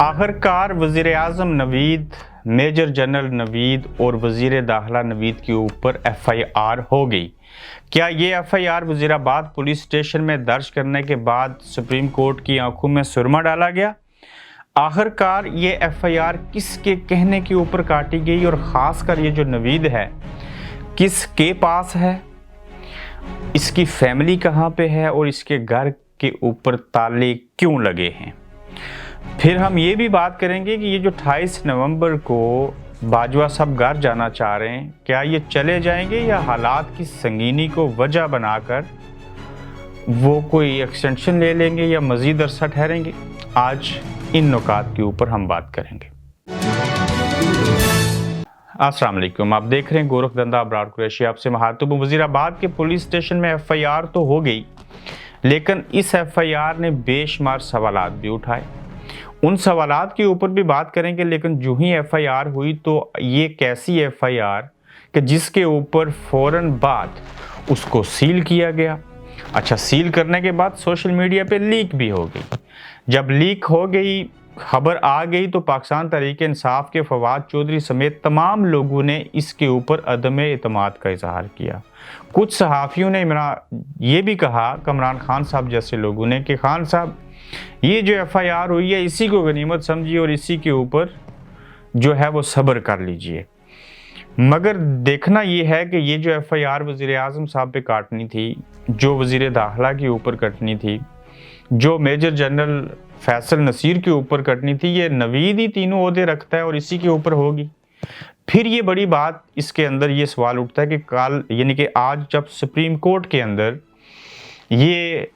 आखिरकार वज़ीर-ए-आज़म Naveed, major general Naveed और वज़ीर दाखिला नवीद के ऊपर एफआईआर हो गई। क्या ये एफआईआर वज़ीराबाद पुलिस स्टेशन में दर्ज करने के बाद सुप्रीम कोर्ट की आंखों में सुरमा डाला गया? आखिरकार ये एफआईआर किसके कहने के ऊपर काटी गई और ख़ासकर ये जो नवीद है किसके पास है, इसकी फैमिली कहाँ पे है और इसके घर के ऊपर ताले क्यों लगे हैं? फिर हम ये भी बात करेंगे कि ये जो 28 नवंबर को बाजवा साहब घर जाना चाह रहे हैं, क्या ये चले जाएंगे या हालात की संगीनी को वजह बनाकर वो कोई एक्सटेंशन ले लेंगे या मज़ीद अरसा ठहरेंगे? आज इन नुकात के ऊपर हम बात करेंगे। अस्सलाम वालेकुम, आप देख रहे हैं गोरखधंधा अबरार कुरैशी। आपसे महातुब। वज़ीराबाद के पुलिस स्टेशन में एफआईआर तो हो गई, लेकिन इस एफआईआर ने बेशुमार सवालात भी उठाए। उन सवालात के ऊपर भी बात करेंगे, लेकिन जो ही एफआईआर हुई तो ये कैसी एफआईआर कि जिसके ऊपर फ़ौरन बाद उसको सील किया गया। अच्छा, सील करने के बाद सोशल मीडिया पे लीक भी हो गई। जब लीक हो गई, खबर आ गई, तो पाकिस्तान तहरीक इंसाफ के फवाद चौधरी समेत तमाम लोगों ने इसके ऊपर अदम एतमाद का इजहार किया। कुछ सहाफ़ियों ने ये भी कहा, इमरान खान साहब जैसे लोगों ने, कि खान साहब ये जो एफआईआर हुई है इसी को गनीमत समझिए और इसी के ऊपर जो है वो सब्र कर लीजिए। मगर देखना ये है कि ये जो एफआईआर वज़ीर-ए-आज़म साहब पे काटनी थी, जो वज़ीर दाखिला के ऊपर कटनी थी, जो मेजर जनरल फैसल नसीर के ऊपर कटनी थी, ये नवीद ही तीनों ओहदे रखता है और इसी के ऊपर होगी। फिर ये बड़ी बात इसके अंदर ये सवाल उठता है कि कल यानी कि आज जब सुप्रीम कोर्ट के अंदर ये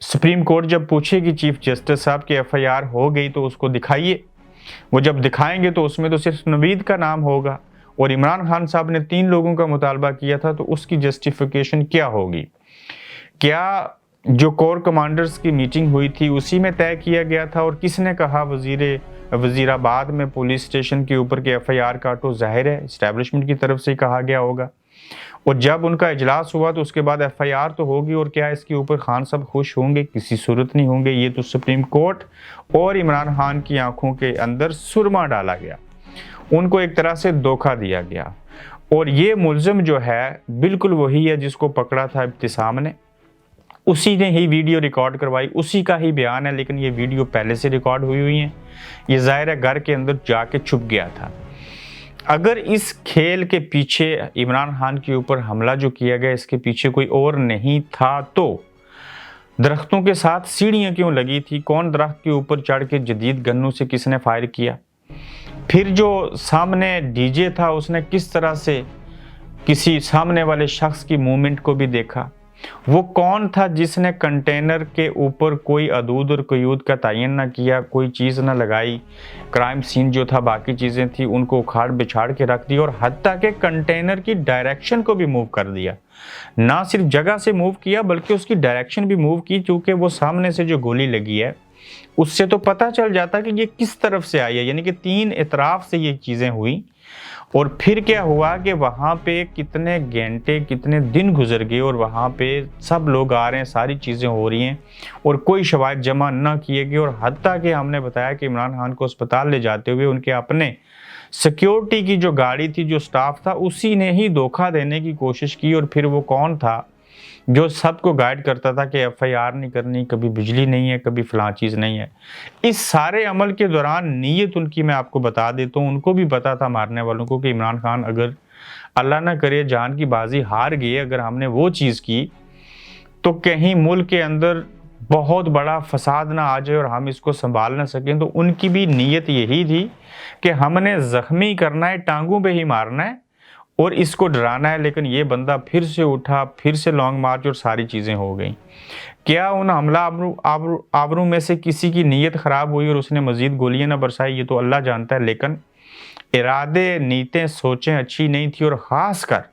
सुप्रीम कोर्ट जब पूछेगी चीफ जस्टिस साहब की एफआईआर हो गई तो उसको दिखाइए, वो जब दिखाएंगे तो उसमें तो सिर्फ नवीद का नाम होगा और इमरान खान साहब ने 3 लोगों का मुतालबा किया था, तो उसकी जस्टिफिकेशन क्या होगी? क्या जो कोर कमांडर्स की मीटिंग हुई थी उसी में तय किया गया था और किसने कहा वज़ीराबाद में पुलिस स्टेशन के ऊपर के एफआईआर काटो? जाहिर है इस्टेब्लिशमेंट की तरफ से ही कहा गया होगा। और जब उनका इजलास हुआ तो उसके बाद एफआईआर तो होगी, और क्या इसके ऊपर खान साहब खुश होंगे? किसी सूरत नहीं होंगे। ये तो सुप्रीम कोर्ट और इमरान खान की आंखों के अंदर सुरमा डाला गया, उनको एक तरह से धोखा दिया गया। और ये मुल्ज़िम जो है बिल्कुल वही है जिसको पकड़ा था इब्तिसाम ने, उसी ने ही वीडियो रिकॉर्ड करवाई, उसी का ही बयान है, लेकिन ये वीडियो पहले से रिकॉर्ड हुई है। ये ज़ाहिर है घर के अंदर जाके छुप गया था। अगर इस खेल के पीछे इमरान खान के ऊपर हमला जो किया गया इसके पीछे कोई और नहीं था, तो दरख्तों के साथ सीढ़ियाँ क्यों लगी थी? कौन दरख्त के ऊपर चढ़ के जदीद गन्नों से किसने फायर किया? फिर जो सामने डीजे था उसने किस तरह से किसी सामने वाले शख्स की मूवमेंट को भी देखा? वो कौन था जिसने कंटेनर के ऊपर कोई अदूद और कयूद का तयन ना किया, कोई चीज़ ना लगाई? क्राइम सीन जो था, बाकी चीज़ें थी, उनको उखाड़ बिछाड़ के रख दी और हत्ता के कंटेनर की डायरेक्शन को भी मूव कर दिया। ना सिर्फ जगह से मूव किया बल्कि उसकी डायरेक्शन भी मूव की, क्योंकि वो सामने से जो गोली लगी है उससे तो पता चल जाता कि ये किस तरफ से आई है, यानी कि 3 इतराफ से ये चीज़ें हुई। और फिर क्या हुआ कि वहाँ पे कितने घंटे कितने दिन गुजर गए और वहाँ पे सब लोग आ रहे हैं, सारी चीज़ें हो रही हैं और कोई शवाहिद जमा ना किए गए। और हत्ता कि हमने बताया कि इमरान खान को अस्पताल ले जाते हुए उनके अपने सिक्योरिटी की जो गाड़ी थी, जो स्टाफ था, उसी ने ही धोखा देने की कोशिश की। और फिर वो कौन था जो सबको गाइड करता था कि एफआईआर नहीं करनी, कभी बिजली नहीं है, कभी फलां चीज़ नहीं है? इस सारे अमल के दौरान नीयत उनकी मैं आपको बता देता हूँ, उनको भी पता था मारने वालों को कि इमरान खान अगर अल्लाह ना करे जान की बाजी हार गए, अगर हमने वो चीज़ की तो कहीं मुल्क के अंदर बहुत बड़ा फसाद ना आ जाए और हम इसको संभाल ना सकें। तो उनकी भी नीयत यही थी कि हमने ज़ख्मी करना है, टांगों पे ही मारना है और इसको डराना है। लेकिन ये बंदा फिर से उठा, फिर से लॉन्ग मार्च और सारी चीज़ें हो गई। क्या उन हमला आवरों में से किसी की नीयत ख़राब हुई और उसने मज़ीद गोलियां ना बरसाई? ये तो अल्लाह जानता है, लेकिन इरादे, नीयतें, सोचें अच्छी नहीं थी। और ख़ासकर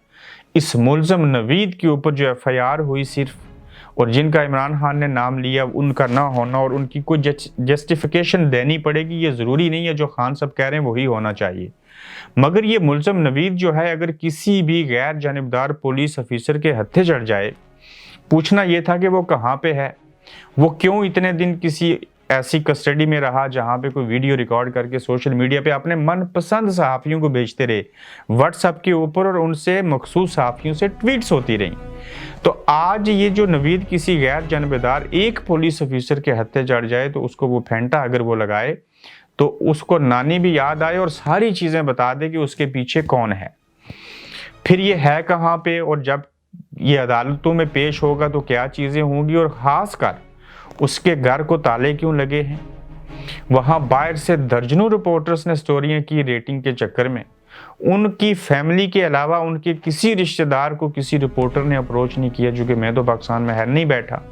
इस मुल्ज़िम नवीद के ऊपर जो एफआईआर हुई सिर्फ, और जिनका इमरान खान ने नाम लिया, उनका ना होना और उनकी कोई जस्टिफिकेशन देनी पड़ेगी, ये ज़रूरी नहीं है जो खान साहब कह रहे हैं वही होना चाहिए। मगर ये मुल्ज़िम नवीद जो है अगर किसी भी गैर जानिबदार पुलिस अफिसर के हत्थे चढ़ जाए, पूछना ये था कि वो कहाँ पे है, वो क्यों इतने दिन किसी ऐसी कस्टडी में रहा जहां पे कोई वीडियो रिकॉर्ड करके सोशल मीडिया पे अपने मनपसंद सहाफ़ियों को भेजते रहे व्हाट्सएप के ऊपर, और उनसे मखसूस सहाफ़ियों से ट्वीट्स होती रहीं। तो आज ये जो नवीद किसी गैर जानबेदार एक पुलिस ऑफिसर के हत्थे चढ़ जाए तो उसको वो फेंटा अगर वो लगाए तो उसको नानी भी याद आए और सारी चीज़ें बता दे कि उसके पीछे कौन है, फिर ये है कहाँ पे, और जब ये अदालतों में पेश होगा तो क्या चीज़ें होंगी, और ख़ासकर उसके घर को ताले क्यों लगे हैं। वहाँ बाहर से दर्जनों रिपोर्टर्स ने स्टोरियाँ की रेटिंग के चक्कर में। उनकी फैमिली के अलावा उनके किसी रिश्तेदार को किसी रिपोर्टर ने अप्रोच नहीं किया, जो कि मैं तो पाकिस्तान में है नहीं बैठा।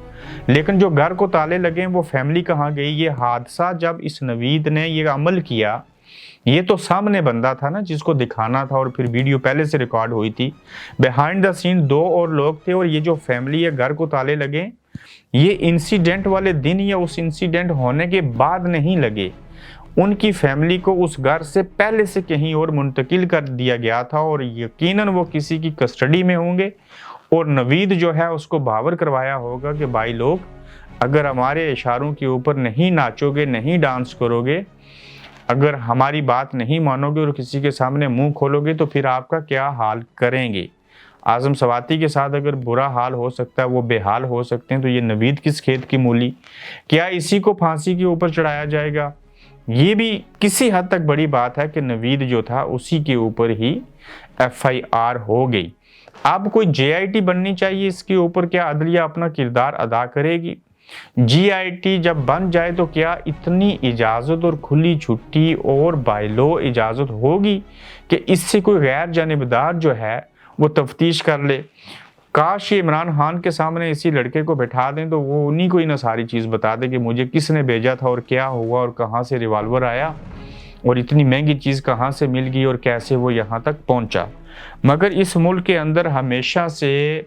लेकिन जो घर को ताले लगे वो फैमिली कहाँ गई। ये हादसा जब इस नवीद ने ये अमल किया, ये तो सामने बंदा था ना जिसको दिखाना था, और फिर वीडियो पहले से रिकॉर्ड हुई थी। बिहाइंड द सीन 2 और लोग थे, और ये जो फैमिली है घर को ताले लगे, ये इंसिडेंट वाले दिन या उस इंसिडेंट होने के बाद नहीं लगे। उनकी फैमिली को उस घर से पहले से कहीं और मुंतकिल कर दिया गया था, और यकीनन वो किसी की कस्टडी में होंगे। और नवीद जो है उसको बावर करवाया होगा कि भाई लोग, अगर हमारे इशारों के ऊपर नहीं नाचोगे, नहीं डांस करोगे, अगर हमारी बात नहीं मानोगे और किसी के सामने मुंह खोलोगे तो फिर आपका क्या हाल करेंगे। आज़म सवाती के साथ अगर बुरा हाल हो सकता है, वो बेहाल हो सकते हैं, तो ये नवीद किस खेत की मूली। क्या इसी को फांसी के ऊपर चढ़ाया जाएगा। ये भी किसी हद तक बड़ी बात है कि नवीद जो था उसी के ऊपर ही FIR हो गई। अब कोई JIT बननी चाहिए इसके ऊपर, क्या अदलिया अपना किरदार अदा करेगी। GIT जब बन जाए तो क्या इतनी इजाज़त और खुली छुट्टी और बायलो इजाज़त होगी कि इससे कोई गैर जानिबदार जो है वो तफ्तीश कर ले। काश ये इमरान खान के सामने इसी लड़के को बैठा दें तो वो उन्हीं को ही ना सारी चीज़ बता दे कि मुझे किसने भेजा था और क्या हुआ और कहाँ से रिवॉल्वर आया और इतनी महंगी चीज़ कहाँ से मिल गई और कैसे वो यहाँ तक पहुँचा। मगर इस मुल्क के अंदर हमेशा से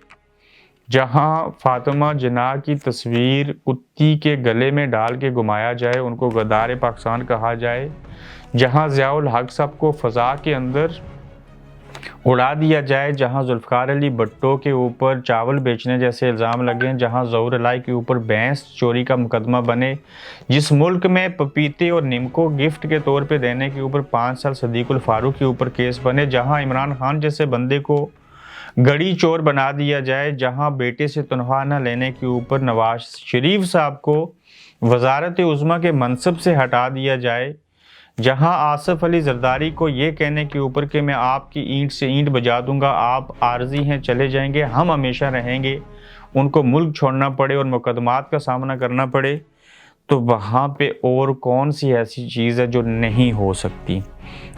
जहाँ फातिमा जिन्ना की तस्वीर कुत्ती के गले में डाल के घुमाया जाए, उनको गद्दार पाकिस्तान कहा जाए, जहाँ ज़ियाउल हक साहब को फ़ज़ा के अंदर उड़ा दिया जाए, जहां जुल्फ़िकार अली भुट्टो के ऊपर चावल बेचने जैसे इल्ज़ाम लगे, जहां ज़हूर अलाई के ऊपर भैंस चोरी का मुकदमा बने, जिस मुल्क में पपीते और नीमको गिफ्ट के तौर पे देने के ऊपर 5 साल सदीकुल फारूक के ऊपर केस बने, जहां इमरान खान जैसे बंदे को गड़ी चोर बना दिया जाए, जहां बेटे से तनख्वाह न लेने के ऊपर नवाज शरीफ साहब को वजारत उज़्मा के मनसब से हटा दिया जाए, जहां आसिफ अली जरदारी को ये कहने के ऊपर कि मैं आपकी ईंट से ईंट बजा दूंगा, आप आर्जी हैं चले जाएंगे, हम हमेशा रहेंगे, उनको मुल्क छोड़ना पड़े और मुकदमात का सामना करना पड़े, तो वहाँ पे और कौन सी ऐसी चीज़ है जो नहीं हो सकती।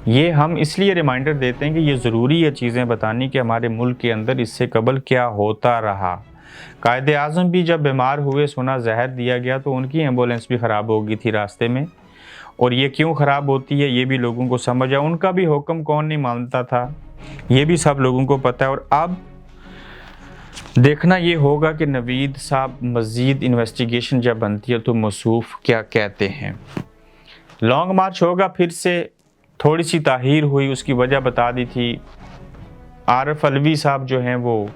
ये हम इसलिए रिमाइंडर देते हैं कि ये ज़रूरी है चीज़ें बतानी कि हमारे मुल्क के अंदर इससे कबल क्या होता रहा। कायदे आज़म भी जब बीमार हुए, सुना जहर दिया गया, तो उनकी एम्बुलेंस भी ख़राब हो गई थी रास्ते में, और ये क्यों ख़राब होती है ये भी लोगों को समझ है। उनका भी हुक्म कौन नहीं मानता था, ये भी सब लोगों को पता है। और अब देखना ये होगा कि नवीद साहब मज़ीद इन्वेस्टिगेशन जब बनती है तो मसूफ़ क्या कहते हैं। लॉन्ग मार्च होगा, फिर से थोड़ी सी ताहीर हुई, उसकी वजह बता दी थी। आरिफ अलवी साहब जो हैं वो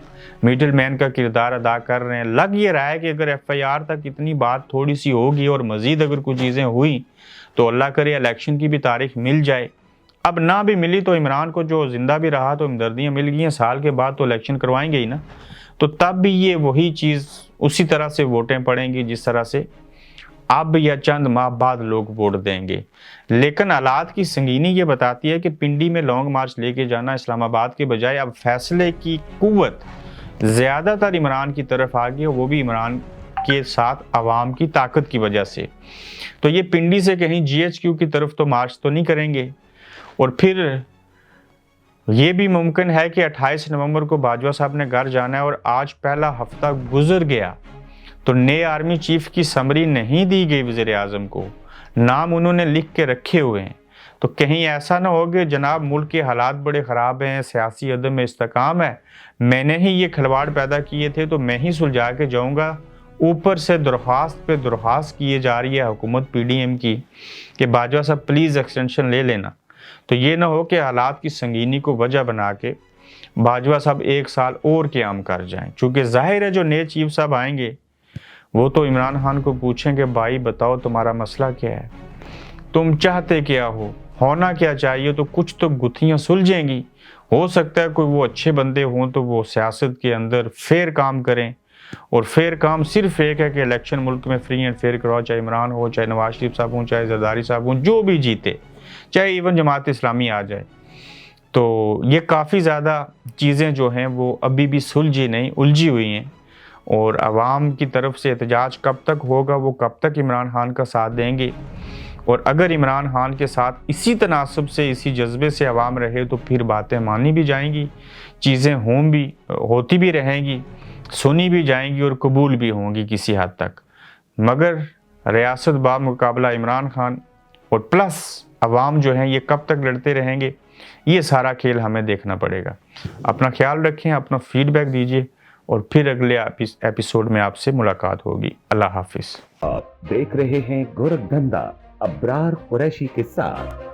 मिडल मैन का किरदार अदा कर रहे हैं। लग ये रहा है कि अगर FIR तक इतनी बात थोड़ी सी होगी और मज़ीद अगर कुछ चीज़ें हुई तो अल्लाह करे इलेक्शन की भी तारीख मिल जाए। अब ना भी मिली तो इमरान को जो ज़िंदा भी रहा तो हमदर्दियाँ मिल गई हैं, साल के बाद तो इलेक्शन करवाएंगे ही ना, तो तब भी ये वही चीज़ उसी तरह से वोटें पड़ेंगी जिस तरह से अब या चंद माह बाद लोग वोट देंगे। लेकिन हालात की संगीनी ये बताती है कि पिंडी में लॉन्ग मार्च लेके जाना इस्लामाबाद के बजाय अब फैसले की कुव्वत ज़्यादातर इमरान की तरफ आ गई, और वो भी इमरान के साथ आवाम की ताकत की वजह से। तो ये पिंडी से कहीं GHQ की तरफ तो मार्च तो नहीं करेंगे, और फिर ये भी मुमकिन है कि 28 नवंबर को बाजवा साहब ने घर जाना है, और आज पहला हफ्ता गुजर गया तो नए आर्मी चीफ की समरी नहीं दी गई वज़ीर आज़म को, नाम उन्होंने लिख के रखे हुए हैं। तो कहीं ऐसा ना हो कि जनाब मुल्क के हालात बड़े ख़राब हैं, सियासी अदम में इस्तेकाम है, मैंने ही ये खिलवाड़ पैदा किए थे तो मैं ही सुलझा के जाऊँगा। ऊपर से दरख्वास्त पे दरख्वास्त किए जा रही है हुकूमत PDM की कि बाजवा साहब प्लीज़ एक्सटेंशन ले लेना। तो ये ना हो कि हालात की संगीनी को वजह बना के बाजवा साहब 1 साल और क़याम कर जाएं, चूँकि ज़ाहिर है जो नए चीफ साहब आएंगे वो तो इमरान खान को पूछेंगे भाई बताओ तुम्हारा मसला क्या है, तुम चाहते क्या हो, होना क्या चाहिए, तो कुछ तो गुत्थियां सुलझेंगी। हो सकता है कोई वो अच्छे बंदे हों तो वो सियासत के अंदर फेयर काम करें, और फेयर काम सिर्फ एक है कि इलेक्शन मुल्क में फ्री एंड फेयर करवाओ, चाहे इमरान हो, चाहे नवाज शरीफ साहब हों, चाहे जरदारी साहब हों, जो भी जीते, चाहे इवन जमात इस्लामी आ जाए। तो ये काफ़ी ज़्यादा चीज़ें जो हैं वो अभी भी सुलझी नहीं, उलझी हुई हैं। और आवाम की तरफ से एहतजाज कब तक होगा, वो कब तक इमरान खान का साथ देंगे, और अगर इमरान खान के साथ इसी तनासब से, इसी जज्बे से आवाम रहे तो फिर बातें मानी भी जाएंगी, चीज़ें होती भी रहेंगी, सुनी भी जाएंगी और कबूल भी होंगी किसी हद तक। मगर रियासत बामुकाबला इमरान खान और प्लस अवाम जो हैं ये कब तक लड़ते रहेंगे, ये सारा खेल हमें देखना पड़ेगा। अपना ख्याल रखें, अपना फीडबैक दीजिए, और फिर अगले एपिसोड में आपसे मुलाकात होगी। अल्लाह हाफिज़। आप देख रहे हैं गोरखधंधा अब्रार कुरैशी के साथ।